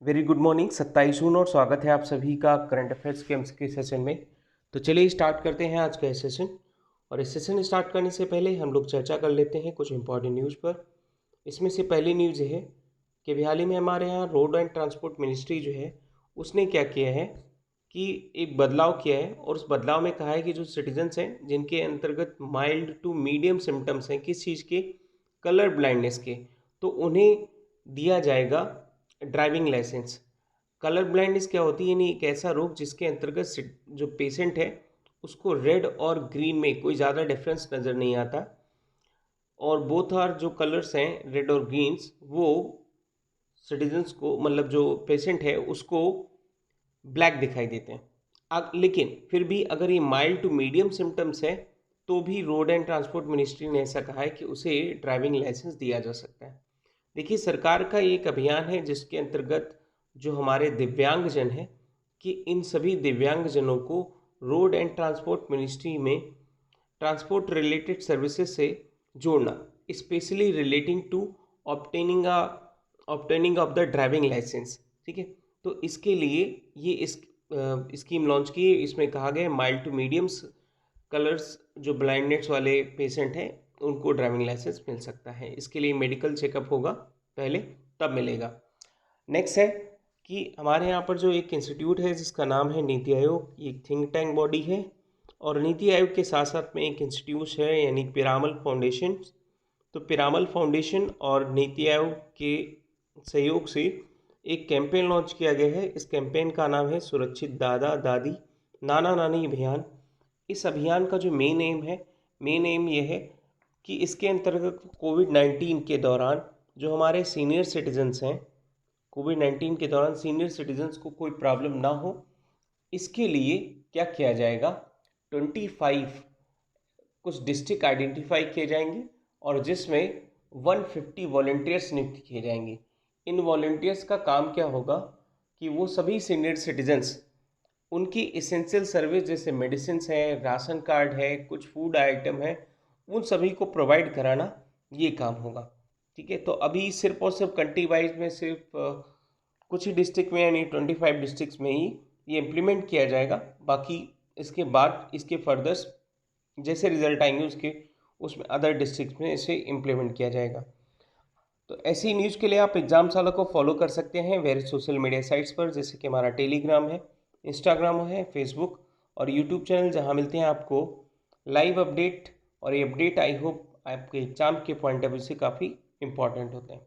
Very good morning 27 जून और स्वागत है आप सभी का करंट अफेयर्स के एमसीक्यू सेशन में। तो चलिए स्टार्ट करते हैं आज का ये सेशन। और इस सेशन स्टार्ट करने से पहले हम लोग चर्चा कर लेते हैं कुछ इंपॉर्टेंट न्यूज़ पर। इसमें से पहली न्यूज़ ये है कि हाल ही में हमारे यहाँ रोड एंड ट्रांसपोर्ट मिनिस्ट्री जो है उसने क्या किया है कि एक बदलाव किया है। और उस बदलाव में कहा है कि जो सिटीजन्स हैं जिनके अंतर्गत माइल्ड टू मीडियम सिम्टम्स हैं किस चीज़ के, कलर ब्लाइंडनेस के, तो उन्हें दिया जाएगा ड्राइविंग लाइसेंस। कलर ब्लाइंडनेस क्या होती है, यानी एक ऐसा रोग जिसके अंतर्गत जो पेशेंट है उसको रेड और ग्रीन में कोई ज़्यादा डिफरेंस नज़र नहीं आता, और बोथ आर जो कलर्स हैं रेड और ग्रीन्स वो सिटीजन्स को, मतलब जो पेशेंट है उसको ब्लैक दिखाई देते हैं। लेकिन फिर भी अगर ये माइल्ड टू मीडियम सिम्टम्स है तो भी रोड एंड ट्रांसपोर्ट मिनिस्ट्री ने ऐसा कहा है कि उसे ड्राइविंग लाइसेंस दिया जा सकता है। देखिए, सरकार का एक अभियान है जिसके अंतर्गत जो हमारे दिव्यांगजन हैं कि इन सभी दिव्यांगजनों को रोड एंड ट्रांसपोर्ट मिनिस्ट्री में ट्रांसपोर्ट रिलेटेड सर्विसेज से जोड़ना, specially relating to obtaining obtaining of the driving licence. ठीक है, तो इसके लिए ये इस स्कीम लॉन्च की है। इसमें कहा गया है माइल्ड टू मीडियम्स कलर्स जो ब्लाइंडनेस वाले पेशेंट हैं उनको ड्राइविंग लाइसेंस मिल सकता है। इसके लिए मेडिकल चेकअप होगा पहले, तब मिलेगा। नेक्स्ट है कि हमारे यहाँ पर जो एक इंस्टीट्यूट है जिसका नाम है नीति आयोग, ये एक थिंक टैंक बॉडी है। और नीति आयोग के साथ साथ में एक इंस्टीट्यूट है यानी पिरामल फाउंडेशन। तो पिरामल फाउंडेशन और नीति आयोग के सहयोग से एक कैंपेन लॉन्च किया गया है। इस कैंपेन का नाम है सुरक्षित दादा दादी नाना नानी अभियान। इस अभियान का जो मेन एम ये है कि इसके अंतर्गत कोविड-19 के दौरान जो हमारे सीनियर सिटीजन्स हैं, कोविड-19 के दौरान सीनियर सिटीजन्स को कोई प्रॉब्लम ना हो, इसके लिए क्या किया जाएगा, 25 कुछ डिस्ट्रिक्ट आइडेंटिफाई किए जाएंगे और जिसमें 150 वॉलंटियर्स नियुक्त किए जाएंगे। इन वॉलंटियर्स का काम क्या होगा कि वो सभी सीनियर सिटीजन्स उनकी इसेंशियल सर्विस जैसे मेडिसिन है, राशन कार्ड है, कुछ फूड आइटम है, उन सभी को प्रोवाइड कराना ये काम होगा। ठीक है, तो अभी सिर्फ और सिर्फ कंट्री वाइज में सिर्फ कुछ ही डिस्ट्रिक्ट में यानी 25 डिस्ट्रिक्ट्स में ही ये इम्प्लीमेंट किया जाएगा। बाकी इसके बाद इसके फर्दर्स जैसे रिजल्ट आएंगे उसमें अदर डिस्ट्रिक्ट में इसे इम्प्लीमेंट किया जाएगा। तो ऐसी न्यूज़ के लिए आप एग्जाम साला को फॉलो कर सकते हैं वेरियस सोशल मीडिया साइट्स पर, जैसे कि हमारा टेलीग्राम है, इंस्टाग्राम है, फेसबुक और यूट्यूब चैनल, जहां मिलते हैं आपको लाइव अपडेट। और ये अपडेट आई होप आपके एग्जाम के पॉइंट ऑफ व्यू से काफ़ी इंपॉर्टेंट होते हैं।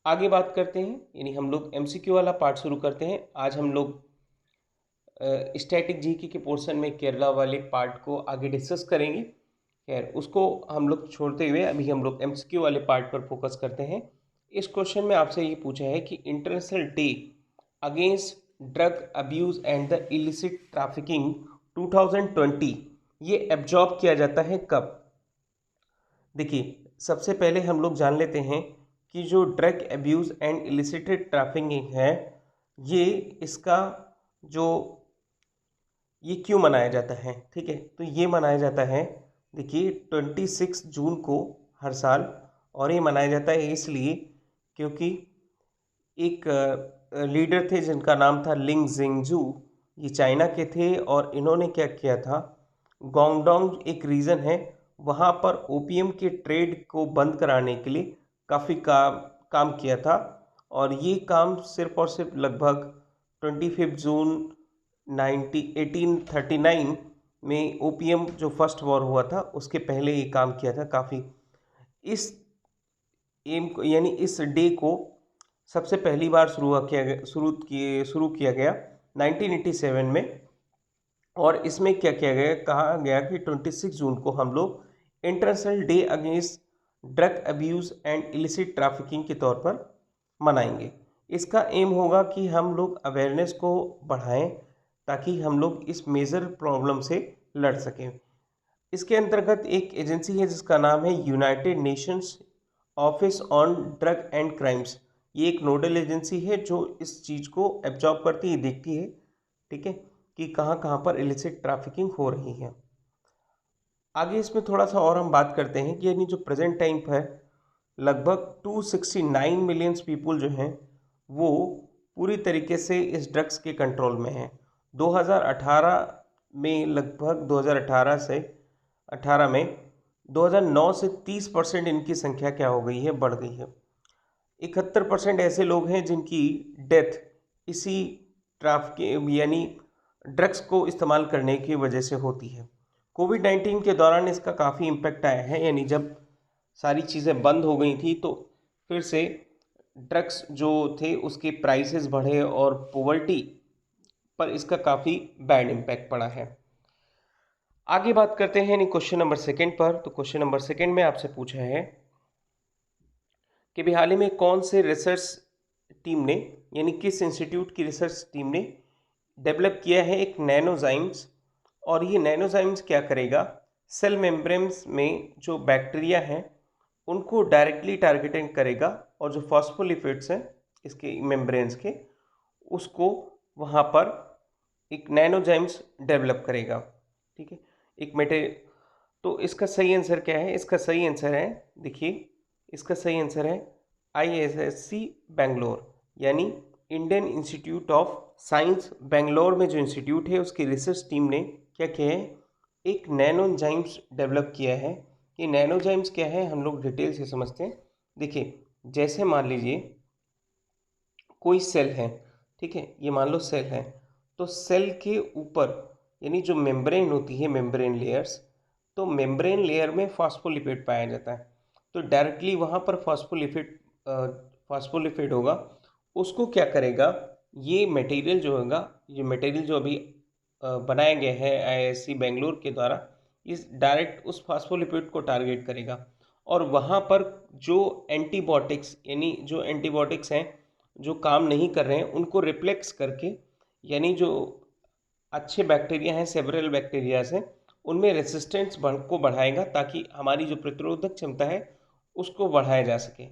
आगे बात करते हैं, यानी हम लोग एमसीक्यू वाला पार्ट शुरू करते हैं। आज हम लोग स्टैटिक जीके के पोर्शन में केरला वाले पार्ट को आगे डिस्कस करेंगे। खैर, उसको हम लोग छोड़ते हुए अभी हम लोग एमसीक्यू वाले पार्ट पर फोकस करते हैं। इस क्वेश्चन में आपसे ये पूछा है कि international day against drug abuse and the illicit trafficking 2020 ये एब्जॉर्ब किया जाता है कब। देखिए, सबसे पहले हम लोग जान लेते हैं कि जो drug abuse and elicited trafficking है ये इसका जो ये क्यों मनाया जाता है। ठीक है, तो ये मनाया जाता है, देखिए 26 जून को हर साल। और ये मनाया जाता है इसलिए क्योंकि एक लीडर थे जिनका नाम था लिंग जिंगजू। ये चाइना के थे और इन्होंने क्या किया था, गोंगडोंग एक रीजन है, वहाँ पर ओपीएम के ट्रेड को बंद कराने के लिए काफ़ी काम किया था। और ये काम सिर्फ और सिर्फ लगभग 25 जून 1839 में ओपीएम जो फर्स्ट वॉर हुआ था उसके पहले ये काम किया था काफ़ी। इस एम को यानी इस डे को सबसे पहली बार शुरू किया गया 1987 में। और इसमें क्या किया गया, कहा गया कि 26 जून को हम लोग international day against drug abuse and illicit trafficking के तौर पर मनाएंगे। इसका एम होगा कि हम लोग अवेयरनेस को बढ़ाएं ताकि हम लोग इस मेजर प्रॉब्लम से लड़ सकें। इसके अंतर्गत एक एजेंसी है जिसका नाम है United Nations office on drug and crimes. ये एक नोडल एजेंसी है जो इस चीज़ को एब्जॉर्ब करती है, देखती है, ठीक है, कि कहाँ कहाँ पर इलिसिट ट्रैफिकिंग हो रही है। आगे इसमें थोड़ा सा और हम बात करते हैं कि यानी जो प्रेजेंट टाइम पर लगभग 269 मिलियंस पीपल जो हैं वो पूरी तरीके से इस ड्रग्स के कंट्रोल में है। 2018 में लगभग 2018 से 18 में 2009 से 30% इनकी संख्या क्या हो गई है, बढ़ गई है। 71% ऐसे लोग हैं जिनकी डेथ इसी ट्रैफिक यानी ड्रग्स को इस्तेमाल करने की वजह से होती है। कोविड-19 के दौरान इसका काफ़ी इम्पैक्ट आया है, यानी जब सारी चीज़ें बंद हो गई थी तो फिर से ड्रग्स जो थे उसके प्राइसेस बढ़े और पॉवर्टी पर इसका काफ़ी बैड इम्पैक्ट पड़ा है। आगे बात करते हैं क्वेश्चन नंबर सेकंड पर। तो क्वेश्चन नंबर सेकंड में आपसे पूछा है कि भी हाल ही में कौन से रिसर्च टीम ने, यानी किस इंस्टीट्यूट की रिसर्च टीम ने डेवलप किया है एक नैनोजाइम्स। और ये नैनोजाइम्स क्या करेगा, सेल मेम्ब्रेन्स में जो बैक्टीरिया हैं उनको डायरेक्टली टारगेटिंग करेगा और जो फॉस्फोलिपिड्स हैं इसके मेम्ब्रेन्स के, उसको वहाँ पर एक नैनोजाइम्स डेवलप करेगा। ठीक है, एक तो इसका सही आंसर क्या है? इसका सही आंसर है, देखिए इसका सही आंसर है IISc बेंगलोर, यानी Indian institute of science Bangalore में जो इंस्टीट्यूट है उसकी रिसर्च टीम ने क्या किया है, एक नैनोजाइम्स डेवलप किया है। ये नैनोजाइम्स क्या है हम लोग डिटेल से समझते हैं। देखिए, जैसे मान लीजिए कोई सेल है, ठीक है, ये मान लो सेल है, तो सेल के ऊपर यानी जो मेम्ब्रेन होती है, मेम्ब्रेन लेयर्स, तो मेम्ब्रेन लेयर में फॉस्फोलिपिड पाया जाता है। तो डायरेक्टली वहाँ पर फॉस्फोलिपिड होगा, उसको क्या करेगा, ये मटेरियल जो होगा, ये मटेरियल जो अभी बनाया गया है IISc बेंगलोर के द्वारा, इस डायरेक्ट उस फॉस्फोलिपिड को टारगेट करेगा और वहाँ पर जो एंटीबायोटिक्स, यानी जो एंटीबायोटिक्स हैं जो काम नहीं कर रहे हैं उनको रिप्लेक्स करके, यानी जो अच्छे बैक्टीरिया हैं, सेवरल बैक्टीरियाज हैं, उनमें रेसिस्टेंस को बढ़ाएगा ताकि हमारी जो प्रतिरोधक क्षमता है उसको बढ़ाया जा सके।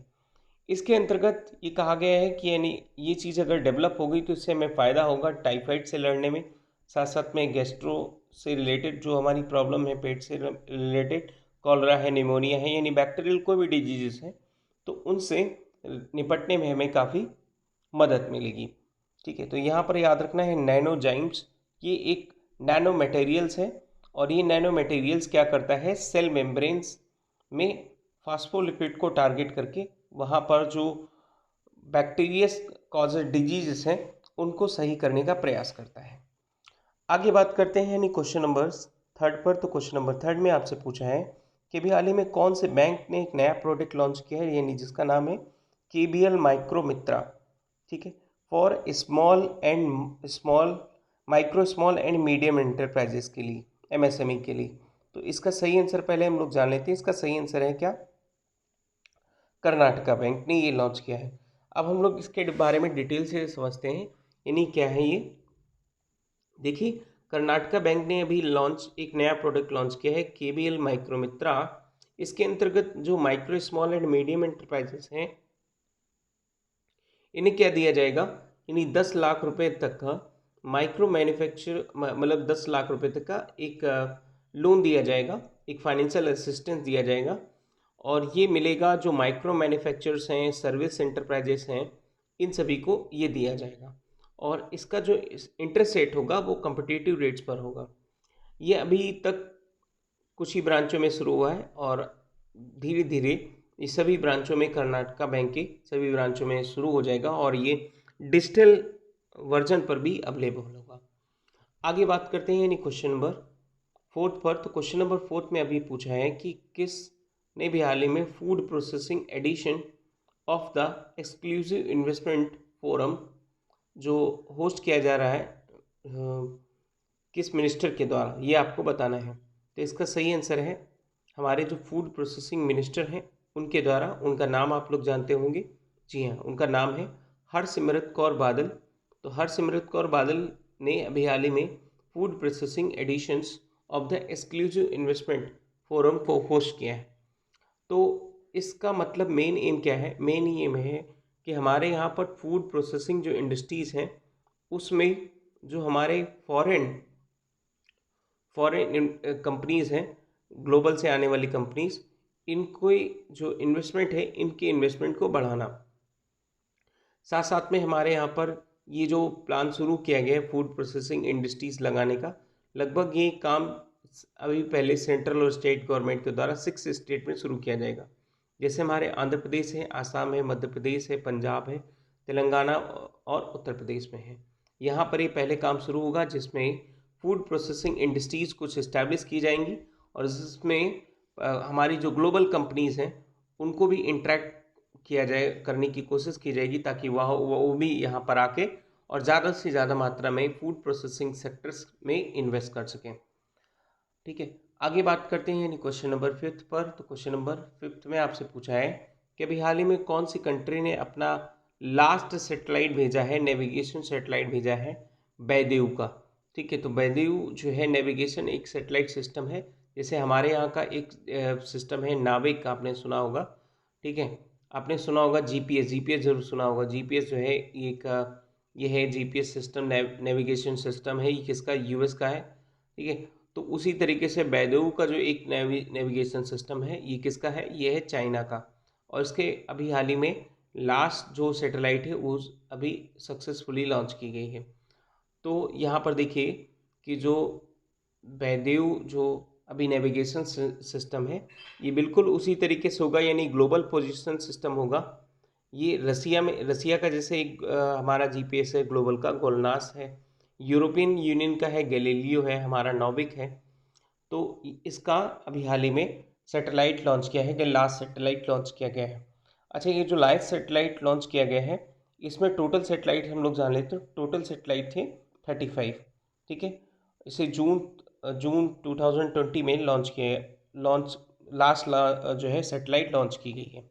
इसके अंतर्गत ये कहा गया है कि यानी ये चीज़ अगर डेवलप हो गई तो इससे हमें फ़ायदा होगा टाइफाइड से लड़ने में, साथ साथ में गैस्ट्रो से रिलेटेड जो हमारी प्रॉब्लम है, पेट से रिलेटेड, कॉलरा है, निमोनिया है, यानी बैक्टीरियल कोई भी डिजीजेस हैं तो उनसे निपटने में हमें काफ़ी मदद मिलेगी। ठीक है, तो यहाँ पर याद रखना है नैनोजाइम्स ये एक नैनो मटेरियल्स है और ये नैनो मटेरियल्स क्या करता है, सेल मेम्ब्रेन्स में फॉस्फोलिपिड को टारगेट करके वहाँ पर जो बैक्टीरियस कॉजेज डिजीजेस हैं उनको सही करने का प्रयास करता है। आगे बात करते हैं यानी क्वेश्चन नंबर थर्ड पर। तो क्वेश्चन नंबर थर्ड में आपसे पूछा है कि भी हाल ही में कौन से बैंक ने एक नया प्रोडक्ट लॉन्च किया है, यानी जिसका नाम है KBL माइक्रो मित्रा। ठीक है, for small and medium enterprises के लिए, MSME के लिए। तो इसका सही आंसर पहले हम लोग जान लेते हैं। इसका सही आंसर है क्या, कर्नाटका बैंक ने ये लॉन्च किया है। अब हम लोग इसके बारे में डिटेल से समझते हैं, यानी क्या है ये। देखिए, कर्नाटका बैंक ने अभी एक नया प्रोडक्ट लॉन्च किया है KBL माइक्रो मित्रा। इसके अंतर्गत जो micro small and medium enterprises हैं इन्हें क्या दिया जाएगा, यानी 10 लाख रुपए तक का माइक्रो मैन्युफैक्चर, मतलब 10 लाख रुपए तक का एक लोन दिया जाएगा, एक फाइनेंशियल असिस्टेंस दिया जाएगा। और ये मिलेगा जो माइक्रो मैन्युफैक्चरर्स हैं, सर्विस एंटरप्राइजेस हैं, इन सभी को ये दिया जाएगा। और इसका जो इंटरेस्ट रेट होगा वो कम्पिटिटिव रेट्स पर होगा। ये अभी तक कुछ ही ब्रांचों में शुरू हुआ है और धीरे धीरे ये सभी ब्रांचों में, कर्नाटका बैंक के सभी ब्रांचों में शुरू हो जाएगा और ये डिजिटल वर्जन पर भी अवेलेबल होगा। आगे बात करते हैं यानी क्वेश्चन नंबर फोर्थ पर। तो क्वेश्चन नंबर फोर्थ में अभी पूछा है कि किस ने भी हाल ही में food processing edition of the exclusive investment forum जो होस्ट किया जा रहा है किस मिनिस्टर के द्वारा, ये आपको बताना है। तो इसका सही आंसर है हमारे जो फूड प्रोसेसिंग मिनिस्टर हैं उनके द्वारा। उनका नाम आप लोग जानते होंगे, जी हाँ, उनका नाम है हरसिमरत कौर बादल। तो हरसिमरत कौर बादल ने अभी हाल ही में food processing editions of the exclusive investment forum को होस्ट किया है। तो इसका मतलब मेन एम क्या है, मेन एम है कि हमारे यहाँ पर फूड प्रोसेसिंग जो इंडस्ट्रीज़ हैं उसमें जो हमारे फॉरेन कंपनीज़ हैं, ग्लोबल से आने वाली कंपनीज़, इनको जो इन्वेस्टमेंट है इनके इन्वेस्टमेंट को बढ़ाना, साथ साथ में हमारे यहाँ पर ये जो प्लान शुरू किया गया है फूड प्रोसेसिंग इंडस्ट्रीज लगाने का, लगभग ये काम अभी पहले सेंट्रल और स्टेट गवर्नमेंट के द्वारा 6 स्टेट में शुरू किया जाएगा। जैसे हमारे आंध्र प्रदेश है, आसाम है, मध्य प्रदेश है, पंजाब है, तेलंगाना और उत्तर प्रदेश में है। यहाँ पर ये पहले काम शुरू होगा जिसमें फूड प्रोसेसिंग इंडस्ट्रीज़ कुछ इस्टेब्लिश की जाएंगी और जिसमें हमारी जो ग्लोबल कंपनीज़ हैं उनको भी इंटरेक्ट किया जाए, करने की कोशिश की जाएगी ताकि वो भी यहाँ पर आके और ज़्यादा से ज़्यादा मात्रा में फूड प्रोसेसिंग सेक्टर्स में इन्वेस्ट कर सकें। ठीक है, आगे बात करते हैं यानी क्वेश्चन नंबर 5 पर। तो क्वेश्चन नंबर 5 में आपसे पूछा है कि अभी हाल ही में कौन सी कंट्री ने अपना लास्ट सेटेलाइट भेजा है, नेविगेशन सेटेलाइट भेजा है, बैदेव का। ठीक है, तो बैदेव जो है नेविगेशन एक सेटेलाइट सिस्टम है, जैसे हमारे यहाँ का एक सिस्टम है नाविक, आपने सुना होगा। ठीक है, आपने सुना होगा जीपीएस, जीपीएस जरूर सुना होगा। जीपीएस जो है ये है जीपीएस सिस्टम, नेविगेशन सिस्टम है, ये किसका, यूएस का है। ठीक है, तो उसी तरीके से बैदेव का जो एक नेविगेशन सिस्टम है ये किसका है, ये है चाइना का। और इसके अभी हाल ही में लास्ट जो सैटेलाइट है वो अभी सक्सेसफुली लॉन्च की गई है। तो यहाँ पर देखिए कि जो बैदेव जो अभी नेविगेशन सिस्टम है ये बिल्कुल उसी तरीके से होगा, यानी ग्लोबल पोजीशन सिस्टम होगा। ये रसिया का जैसे एक हमारा जीपीएस है ग्लोबल का, गोलनास है। यूरोपियन यूनियन का है गैलीलियो है, हमारा नॉविक है। तो इसका अभी हाल ही में सैटेलाइट लॉन्च किया है कि लास्ट सैटेलाइट लॉन्च किया गया है। अच्छा, ये जो लास्ट सैटेलाइट लॉन्च किया गया है इसमें टोटल सैटेलाइट हम लोग जान लेते हैं। टोटल सैटेलाइट थे 35। ठीक है, इसे जून 2020 में लॉन्च लास्ट जो है सैटेलाइट लॉन्च की गई है।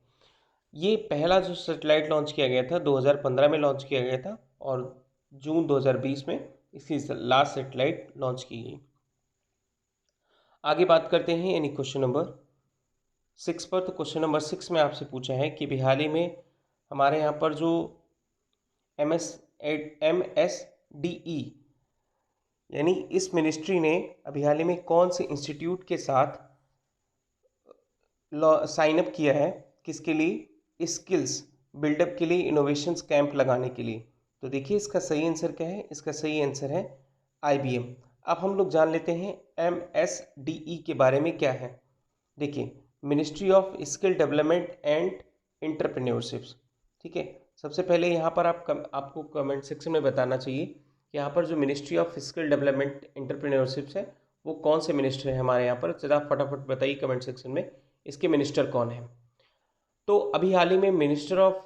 ये पहला जो सैटेलाइट लॉन्च किया गया था 2015 में लॉन्च किया गया था और जून 2020 में इसकी लास्ट सैटेलाइट लॉन्च की गई। आगे बात करते हैं यानी क्वेश्चन नंबर 6 पर। तो क्वेश्चन नंबर 6 में आपसे पूछा है कि हाल ही में हमारे यहाँ पर जो MSDE यानी इस मिनिस्ट्री ने अभी हाल ही में कौन से इंस्टीट्यूट के साथ साइन अप किया है, किसके लिए, स्किल्स बिल्डअप के लिए, इनोवेशंस कैंप लगाने के लिए। तो देखिए इसका सही आंसर क्या है, इसका सही आंसर है IBM। अब हम लोग जान लेते हैं MSDE के बारे में क्या है। देखिए, ministry of skill development and entrepreneurships. ठीक है, सबसे पहले यहाँ पर आपको कमेंट सेक्शन में बताना चाहिए कि यहाँ पर जो मिनिस्ट्री ऑफ स्किल डेवलपमेंट एंटरप्रेन्योरशिप्स है वो कौन से मिनिस्टर है हमारे यहाँ पर, ज़रा फटाफट बताइए कमेंट सेक्शन में इसके मिनिस्टर कौन है। तो अभी हाल ही में ministry of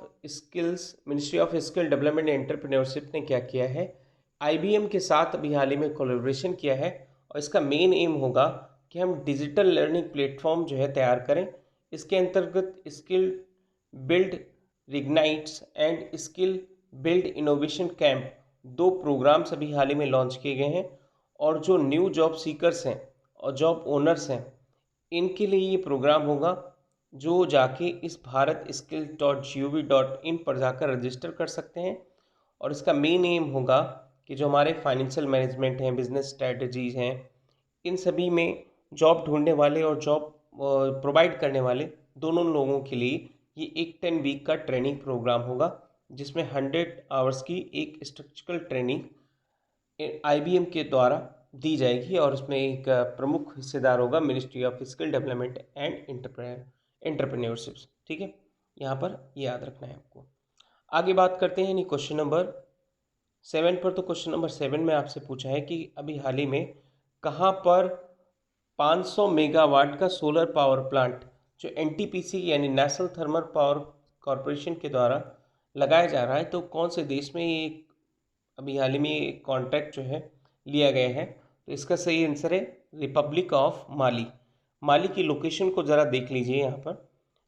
skill development and entrepreneurship ने क्या किया है, IBM के साथ अभी हाल ही में कोलैबोरेशन किया है और इसका मेन एम होगा कि हम डिजिटल लर्निंग प्लेटफॉर्म जो है तैयार करें। इसके अंतर्गत skill build reignites and skill build innovation camp 2 programmes अभी हाल ही में लॉन्च किए गए हैं और जो न्यू जॉब सीकर्स हैं और जॉब ओनर्स हैं इनके लिए ये प्रोग्राम होगा, जो जाके इस bharatskill.gov.in पर जाकर रजिस्टर कर सकते हैं। और इसका मेन एम होगा कि जो हमारे फाइनेंशियल मैनेजमेंट हैं, बिजनेस स्ट्रैटेजीज हैं, इन सभी में जॉब ढूंढने वाले और जॉब प्रोवाइड करने वाले दोनों लोगों के लिए ये एक 10 वीक का ट्रेनिंग प्रोग्राम होगा, जिसमें 100 आवर्स की एक स्ट्रक्चरल ट्रेनिंग IBM के द्वारा दी जाएगी और उसमें एक प्रमुख हिस्सेदार होगा ministry of skill development and entrepreneurships. ठीक है, यहाँ पर ये याद रखना है आपको। आगे बात करते हैं क्वेश्चन नंबर 7 पर। तो क्वेश्चन नंबर 7 में आपसे पूछा है कि अभी हाल ही में कहाँ पर 500 मेगावाट का सोलर पावर प्लांट जो NTPC यानी नेशनल थर्मल पावर कॉरपोरेशन के द्वारा लगाया जा रहा है, तो कौन से देश में ये अभी हाल ही में ये कॉन्ट्रैक्ट जो है लिया गया है। तो इसका सही आंसर है रिपब्लिक ऑफ माली। माली की लोकेशन को ज़रा देख लीजिए यहाँ पर,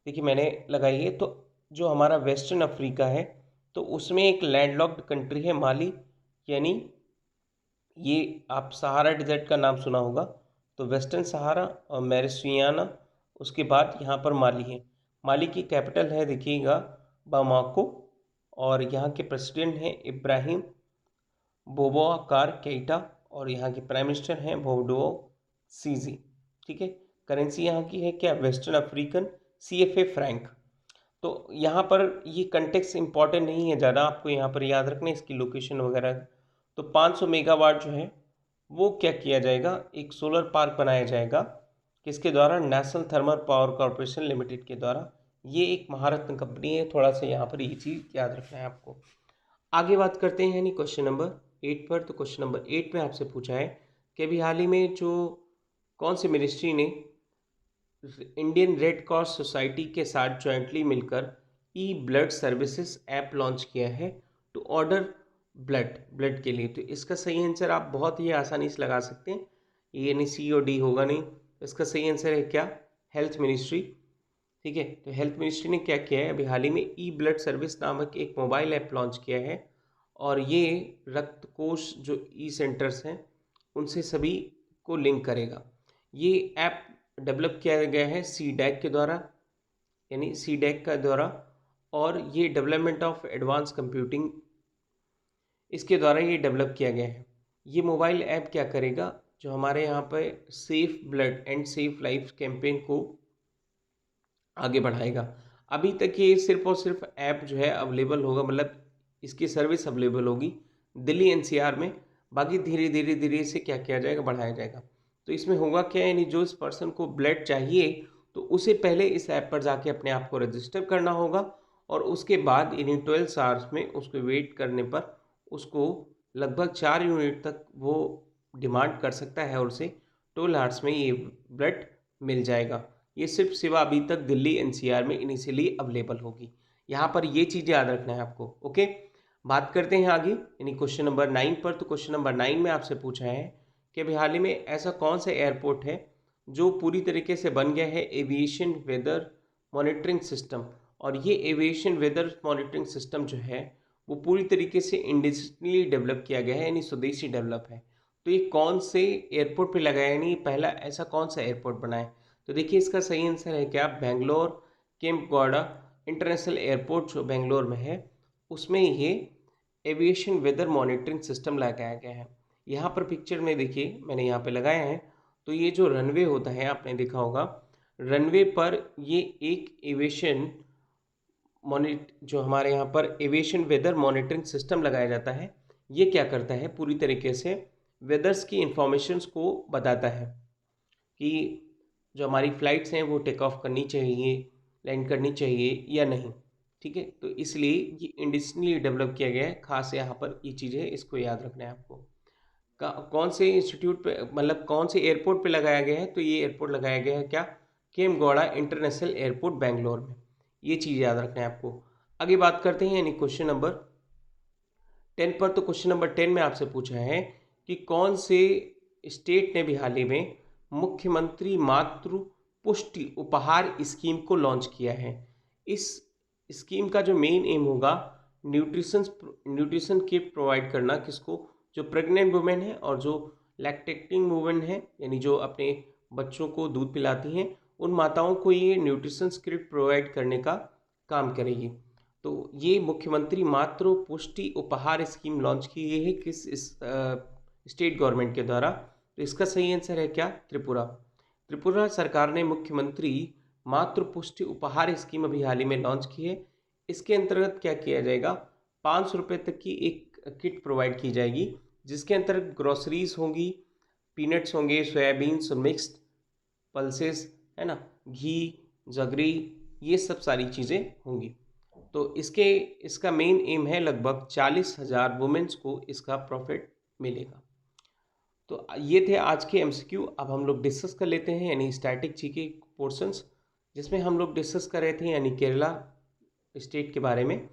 देखिए मैंने लगाई है। तो जो हमारा वेस्टर्न अफ्रीका है तो उसमें एक लैंडलॉक्ड कंट्री है माली, यानी ये आप सहारा डिजर्ट का नाम सुना होगा, तो वेस्टर्न सहारा और मैरिसियाना, उसके बाद यहाँ पर माली है। माली की कैपिटल है देखिएगा बामाको और यहाँ के प्रेसिडेंट हैं इब्राहिम बोबाकार केइटा और यहाँ के प्राइम मिनिस्टर हैं बोडो सीजी। ठीक है, करेंसी यहाँ की है क्या, वेस्टर्न अफ्रीकन CFA फ्रैंक। तो यहाँ पर ये कंटेक्स्ट इम्पॉर्टेंट नहीं है ज़्यादा, आपको यहाँ पर याद रखना है इसकी लोकेशन वगैरह। तो 500 मेगावाट जो है वो क्या किया जाएगा, एक सोलर पार्क बनाया जाएगा, किसके द्वारा, national thermal power corporation limited के द्वारा। ये एक महारत्न कंपनी है, थोड़ा सा यहाँ पर ये चीज़ याद रखना है आपको। आगे बात करते हैं यानी क्वेश्चन नंबर 8 पर। तो क्वेश्चन नंबर 8 में आपसे पूछा है कि अभी हाल ही में जो कौन सी मिनिस्ट्री ने इंडियन रेड क्रॉस सोसाइटी के साथ जॉइंटली मिलकर ई ब्लड सर्विसेज ऐप लॉन्च किया है टू ऑर्डर ब्लड के लिए। तो इसका सही आंसर आप बहुत ही आसानी से लगा सकते हैं, ये यानी सी और डी होगा नहीं। इसका सही आंसर है क्या, हेल्थ मिनिस्ट्री। ठीक है, तो हेल्थ मिनिस्ट्री ने क्या किया है, अभी हाल ही में ई ब्लड सर्विस नामक एक मोबाइल ऐप लॉन्च किया है, और ये रक्त कोष जो ई सेंटर्स हैं उनसे सभी को लिंक करेगा। ये ऐप डेवलप किया गया है सी डैक के द्वारा, यानी सी डैक का द्वारा, और ये डेवलपमेंट ऑफ एडवांस कंप्यूटिंग इसके द्वारा ये डेवलप किया गया है। ये मोबाइल ऐप क्या करेगा, जो हमारे यहाँ पर safe blood and safe life campaign को आगे बढ़ाएगा। अभी तक ये सिर्फ और सिर्फ ऐप जो है अवेलेबल होगा, मतलब इसकी सर्विस अवेलेबल होगी दिल्ली एनसीआर में, बाकी धीरे धीरे धीरे इसे क्या किया जाएगा, बढ़ाया जाएगा। तो इसमें होगा क्या, यानी जो इस पर्सन को ब्लड चाहिए तो उसे पहले इस ऐप पर जाके अपने आप को रजिस्टर करना होगा, और उसके बाद इन्हीं 12 आवर्स में उसको वेट करने पर उसको लगभग 4 यूनिट तक वो डिमांड कर सकता है, और उसे 12 आवर्स में ये ब्लड मिल जाएगा। ये सिर्फ सेवा अभी तक दिल्ली एनसीआर में इनिशियली अवेलेबल होगी। यहाँ पर ये चीज़ याद रखना है आपको। ओके, बात करते हैं आगे यानी क्वेश्चन नंबर 9 पर। तो क्वेश्चन नंबर 9 में आपसे पूछा है कि अभी हाल ही में ऐसा कौन सा एयरपोर्ट है जो पूरी तरीके से बन गया है एविएशन वेदर मॉनिटरिंग सिस्टम, और ये एविएशन वेदर मॉनिटरिंग सिस्टम जो है वो पूरी तरीके से इंडस्ट्रियली डेवलप किया गया है, यानी स्वदेशी डेवलप है। तो ये कौन से एयरपोर्ट पे लगाया है, यानी पहला ऐसा कौन सा एयरपोर्ट बना है। तो देखिए इसका सही आंसर है क्या, बेंगलोर केम्पगौड़ा इंटरनेशनल एयरपोर्ट जो बेंगलोर में है, उसमें ये एविएशन वेदर मॉनिटरिंग सिस्टम लगाया गया है। यहाँ पर पिक्चर में देखिए मैंने यहाँ पे लगाया है, तो ये जो रनवे होता है आपने देखा होगा, रनवे पर ये एक एविएशन जो हमारे यहाँ पर एविएशन वेदर मॉनिटरिंग सिस्टम लगाया जाता है। ये क्या करता है, पूरी तरीके से वेदर्स की इंफॉर्मेशंस को बताता है कि जो हमारी फ़्लाइट्स हैं वो टेक ऑफ करनी चाहिए, लैंड करनी चाहिए या नहीं। ठीक है, तो इसलिए ये इंडस्ट्रियली डेवलप किया गया है, खास यहाँ पर ये चीज़ है, इसको याद रखना है आपको। कौन से इंस्टीट्यूट पे, मतलब कौन से एयरपोर्ट पे लगाया गया है, तो ये एयरपोर्ट लगाया गया है क्या, केमगौड़ा इंटरनेशनल एयरपोर्ट बेंगलोर में। ये चीज़ याद रखना है आपको। आगे बात करते हैं यानी क्वेश्चन नंबर 10 पर। तो क्वेश्चन नंबर 10 में आपसे पूछा है कि कौन से स्टेट ने भी हाल ही में मुख्यमंत्री मातृ पुष्टि उपहार स्कीम को लॉन्च किया है। इस स्कीम का जो मेन एम होगा न्यूट्रिशन किट प्रोवाइड करना, किसको, जो प्रेग्नेंट वुमेन है और जो लैक्टेटिंग वुमेन है, यानी जो अपने बच्चों को दूध पिलाती हैं, उन माताओं को ये न्यूट्रिशन किट प्रोवाइड करने का काम करेगी। तो ये मुख्यमंत्री मातृ पुष्टि उपहार स्कीम लॉन्च की गई है किस स्टेट गवर्नमेंट के द्वारा। तो इसका सही आंसर है क्या, त्रिपुरा। त्रिपुरा सरकार ने मुख्यमंत्री मातृ पुष्टि उपहार स्कीम अभी हाल ही में लॉन्च की है। इसके अंतर्गत क्या किया जाएगा, 500 रुपये तक की एक किट प्रोवाइड की जाएगी, जिसके अंतर्गत ग्रोसरीज होंगी, पीनट्स होंगे, सोयाबीन्स मिक्स्ड पल्सेस, है ना, घी, जगरी, ये सब सारी चीज़ें होंगी। तो इसका मेन एम है लगभग 40,000 वुमेन्स को इसका प्रॉफिट मिलेगा। तो ये थे आज के एमसीक्यू। अब हम लोग डिस्कस कर लेते हैं यानी स्टैटिक जीके पोर्शंस, जिसमें हम लोग डिस्कस कर रहे थे यानी केरला स्टेट के बारे में।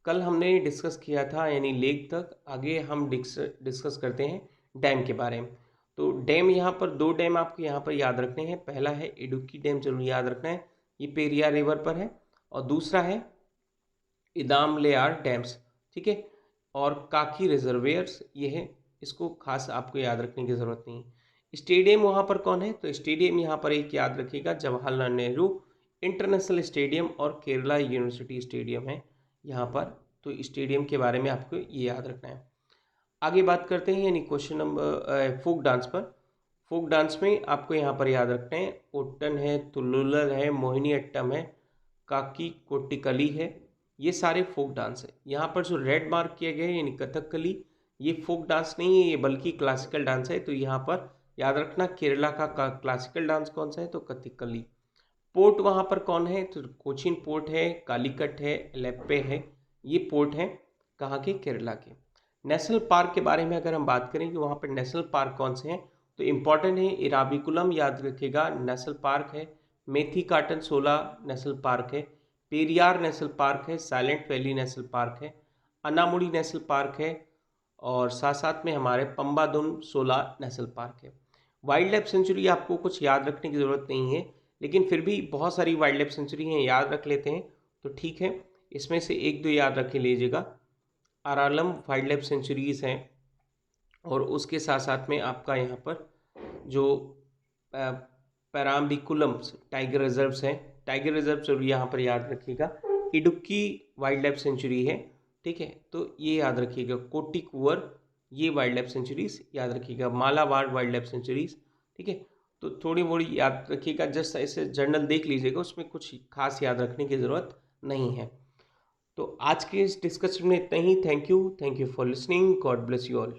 कल हमने डिस्कस किया था यानी लेक तक, आगे हम डिस्कस करते हैं डैम के बारे में। तो डैम यहाँ पर 2 डैम आपको यहाँ पर याद रखने हैं। पहला है इडुक्की डैम, जरूर याद रखना है, ये पेरियार रिवर पर है, और दूसरा है इदामलेयार डैम्स। ठीक है, और काकी रिजर्वेयर्स ये है, इसको खास आपको याद रखने की ज़रूरत नहीं है। स्टेडियम वहाँ पर कौन है, तो स्टेडियम यहाँ पर एक याद रखिएगा, जवाहरलाल नेहरू इंटरनेशनल स्टेडियम और केरला यूनिवर्सिटी स्टेडियम है यहाँ पर। तो स्टेडियम के बारे में आपको ये याद रखना है। आगे बात करते हैं यानी क्वेश्चन नंबर फोक डांस पर। फोक डांस में आपको यहाँ पर याद रखना है ओट्टन है, तुल्लुलर है, मोहिनी अट्टम है, काकी कोटिकली है, ये सारे फोक डांस है। यहाँ पर जो रेड मार्क किया गया है यानी कथकली, ये फोक डांस नहीं है, ये बल्कि क्लासिकल डांस है। तो यहाँ पर याद रखना केरला का क्लासिकल डांस कौन सा है, तो कथकली। पोर्ट वहाँ पर कौन है, तो कोचीन पोर्ट है, कालीकट है, लेप्पे है, ये पोर्ट हैं कहाँ के, केरला के। नेशनल पार्क के बारे में अगर हम बात करें कि वहाँ पर नेशनल पार्क कौन से हैं, तो इम्पॉर्टेंट है इराविकुलम याद रखिएगा नेशनल पार्क है, मेथी काटन 16 नेशनल पार्क है, पेरियार नेशनल पार्क है, साइलेंट वैली नेशनल पार्क है, अनामुड़ी नेशनल पार्क है, और साथ साथ में हमारे पंबादुम 16 नेशनल पार्क है। वाइल्ड लाइफ सेंचुरी आपको कुछ याद रखने की ज़रूरत नहीं है, लेकिन फिर भी बहुत सारी वाइल्ड लाइफ सेंचुरी हैं, याद रख लेते हैं तो ठीक है। इसमें से एक दो याद रख लीजिएगा। अरालम वाइल्ड लाइफ सेंचुरीज़ हैं, और उसके साथ साथ में आपका यहाँ पर जो पैराम्बिकुलम टाइगर रिजर्व्स हैं, टाइगर रिजर्व जरूर यहाँ पर याद रखिएगा। इडुक्की वाइल्ड लाइफ सेंचुरी है, ठीक है, तो ये याद रखिएगा। कोटिकुवर, ये वाइल्ड लाइफ सेंचुरीज याद रखिएगा। मालाबार वाइल्ड लाइफ सेंचुरीज, ठीक है। तो थोड़ी मोड़ी याद रखिएगा, जस्ट ऐसे जर्नल देख लीजिएगा, उसमें कुछ खास याद रखने की ज़रूरत नहीं है। तो आज के इस डिस्कशन में इतना ही। Thank you for listening. God bless you all.